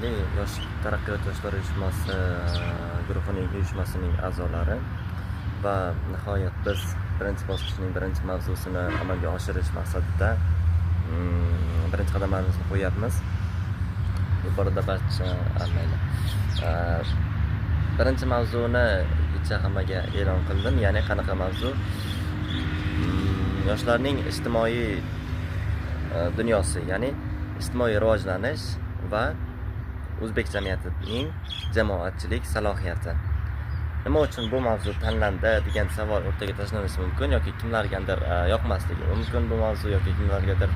hurmatli yosh taraqqiyot yoshlar uyushmasi guruhining uyushmasining a'zolari va nihoyat biz birinchi bosqichning birinchi mavzusini amalga oshirish maqsadida birinchi qadamlarimizni qo'yapmiz. Bu borada barcha birinchi mavzuni kecha hammaga e'lon qildim. Ya'ni qanaqa mavzu? Yoshlarning ijtimoiy dunyosi, ya'ni ijtimoiy rivojlanish va o'zbek jamiyatining jamoatchilik salohiyati. Nima uchun bu mavzu tanlandi degan savol o'rtaga tashlanishi mumkin yoki kimlargadir yoqmasligi mumkin bu mavzu yoki kimlargadir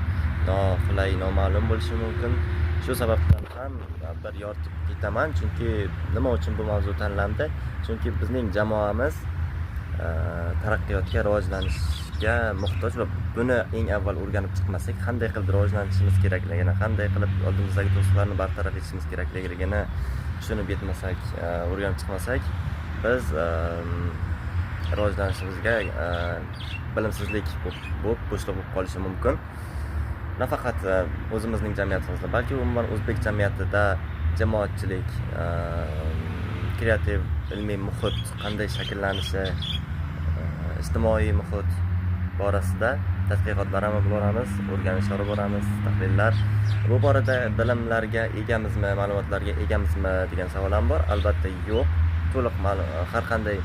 noqulay, noma'lum bo'lishi mumkin. Shu sababdan ham bir yoritib ketaman, chunki nima uchun bu mavzu tanlandi? Chunki bizning jamoamiz taraqqiyotga, rivojlanishga muhtoj va buni eng avval o'rganib chiqmasak, qanday qilib rivojlanishimiz kerakligini, qanday qilib oldimizdagi to'siqlarni bartaraf etishimiz kerakligini tushunib yetmasak, o'rganib chiqmasak, biz rivojlanishimizga bilimsizlik bo'lib bo'shliq bo'lib qolishi mumkin. Nafaqat o'zimizning jamiyatimizda, balki umuman o'zbek jamiyatida jamoatchilik, kreativ ilmiy muhit qanday shakllanishi, ijtimoiy muhit borasida tadqiqotlar amalga boramiz, o'rganishlar olib boramiz, tahlillar. Bu borada bilimlarga egamizmi, ma'lumotlarga egamizmi degan savol ham bor. Albatta yo'q. To'liq har qanday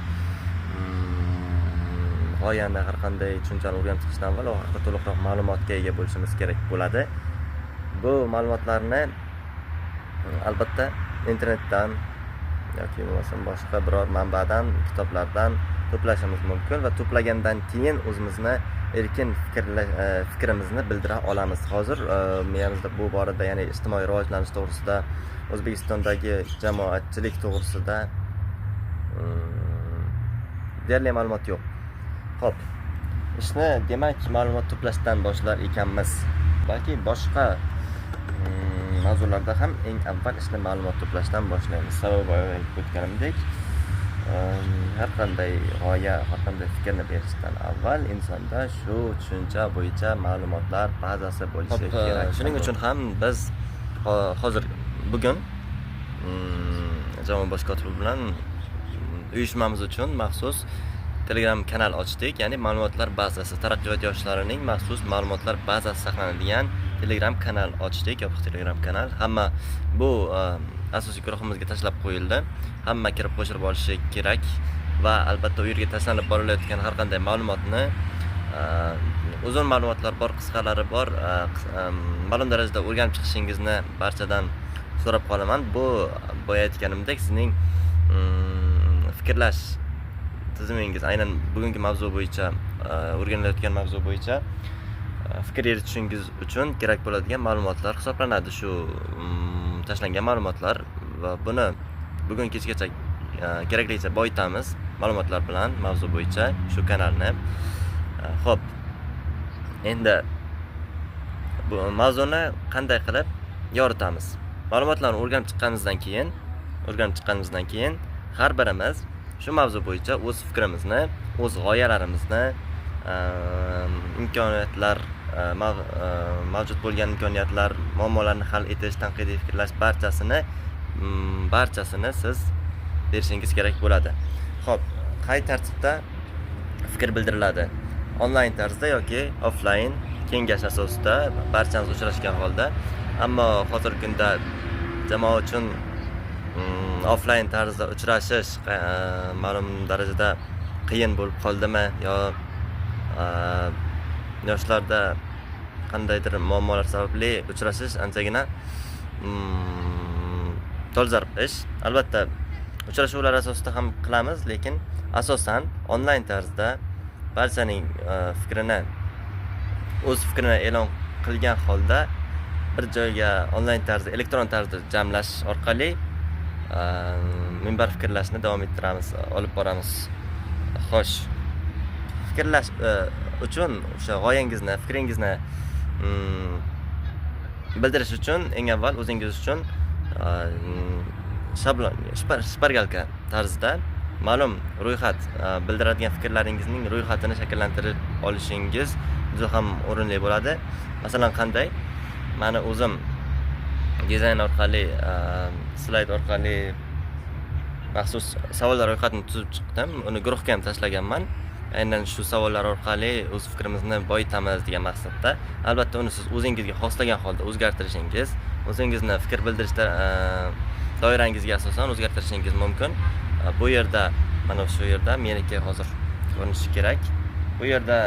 g'oyani, har qanday tushunchani o'rganib chiqishdan avval u haqida to'liqroq ma'lumotga ega bo'lishimiz kerak bo'ladi. Bu ma'lumotlarni albatta internetdan yoki bo'lmasam boshqa biror manbadan, kitoblardan to'plashimiz mumkin va to'plagandan keyin o'zimizni erkin fikrimizni bildira olamiz. Hozir miyamizda bu borada, ya'ni ijtimoiy rivojlanish to'g'risida, O'zbekistondagi jamoatchilik to'g'risida deyarli ma'lumot yo'q. Xo'p, ishni demak ma'lumot to'plashdan boshlar ekanmiz. Balki boshqa mavzularda ham eng avval ishni ma'lumot to'plashdan boshlaymiz. Sababi aytib o'tganimdek, har qanday g'oya, har qanday fikrni berishdan avval insonda shu tushuncha bo'yicha ma'lumotlar bazasi bo'lishi kerak. Shuning uchun ham biz hozir bugun jamoat bosh kotibi bilan uyushmamiz uchun maxsus Telegram kanal ochdik. Ya'ni ma'lumotlar bazasi, taraqqiyot yoshlarining maxsus ma'lumotlar bazasi saqlanadigan Telegram kanal ochdik, yopiq Telegram kanal. Hamma bu asosiy guruhimizga tashlab qo'yildi. Hamma kirib qo'shilib olishi kerak va albatta u yerga tashlanib borilayotgan har qanday ma'lumotni uzun ma'lumotlar bor, qisqalari bor, ma'lum darajada o'rganib chiqishingizni barchadan so'rab qolaman. Bu boya aytganimdek sizning fikrlash tizimingiz aynan bugungi mavzu bo'yicha, o'rganilayotgan mavzu bo'yicha fikr yuritishingiz uchun kerak bo'ladigan ma'lumotlar hisoblanadi. Shu tashlangan ma'lumotlar va buni bugun kechgacha keraklicha boyitamiz ma'lumotlar bilan mavzu bo'yicha shu kanalni. Xo'p. Endi bu mavzuni qanday qilib yoritamiz? Ma'lumotlarni o'rganib chiqqanimizdan keyin har birimiz shu mavzu bo'yicha o'z fikrimizni, o'z g'oyalarimizni, imkoniyatlar, mavjud bo'lgan imkoniyatlar, muammolarni hal etish, tanqidiy fikrlash barchasini siz berishingiz kerak bo'ladi. Xo'p, qay tartibda fikr bildiriladi? Onlayn tarzda yoki offlayn kengash asosida barchamiz uchrashgan holda. Ammo hozirgi kunda jamoa uchun offlayn tarzda uchrashish ma'lum darajada qiyin bo'lib qoldimi yo yoshlarda qandaydir muammolar sababli uchrashish anchagina dolzarb ish. Albatta uchrashuvlar asosida ham qilamiz, lekin asosan onlayn tarzda barchaning o'z fikrini e'lon qilgan holda bir joyga onlayn tarzda, elektron tarzda jamlash orqali minbar fikrlashni davom ettiramiz, olib boramiz. Xo'sh, fikrlash uchun o'sha g'oyangizni, fikringizni bildirish uchun eng avval o'zingiz uchun shablon, shpargalka tarzida ma'lum ro'yxat, bildiradigan fikrlaringizning ro'yxatini shakllantirib olishingiz juda ham o'rinli bo'ladi. Masalan, qanday? Meni o'zim dizayn orqali, slayd orqali maxsus savollar ro'yxatini tuzib chiqdim. Uni guruhga ham tashlaganman. Aynan shu savollar orqali o'z fikrimizni boyitamiz degan maqsadda. Albatta uni siz o'zingizga xoslagan holda o'zgartirishingiz, o'zingizni fikr bildirishda doirangizga asosan o'zgartirishingiz mumkin. Bu yerda, mana shu yerda meniki hozir ko'rinishi kerak. Bu yerda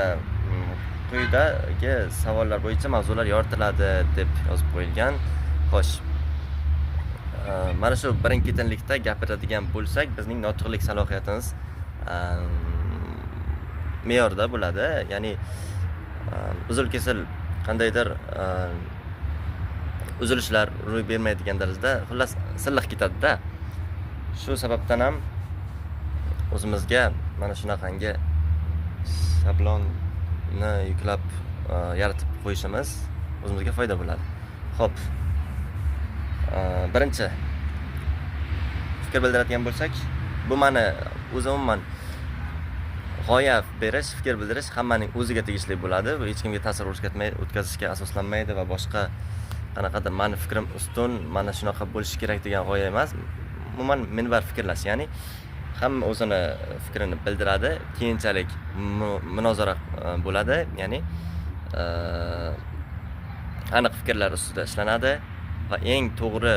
quyidagi savollar bo'yicha mavzular yoritiladi deb yozib qo'yilgan. Xo'sh. Mana shu birin-ketinlikda gapiradigan bo'lsak, bizning notiqlik salohiyatimiz me'yorda bo'ladi. Ya'ni uzil-kesil qandaydir uzilishlar ro'y bermaydigan darajada, xullas silliq ketadi-da. Shu sababdan ham o'zimizga mana shunaqangi shablonni yuklab yaratib qo'yishimiz o'zimizga foyda bo'ladi. Xo'p. Birinchi fikr bildiradigan bo'lsak, bu mani o'zi umuman g'oya berish, fikr bildirish hammaning o'ziga tegishli bo'ladi. Bu hech kimga ta'sir o'tkazishga asoslanmaydi va boshqa qanaqadir mani fikrim ustun, mana shunaqa bo'lishi kerak degan g'oya emas. Umuman minbar fikrlash, ya'ni hamma o'zini fikrini bildiradi, keyinchalik munozara bo'ladi, ya'ni aniq fikrlar ustida ishlanadi va eng to'g'ri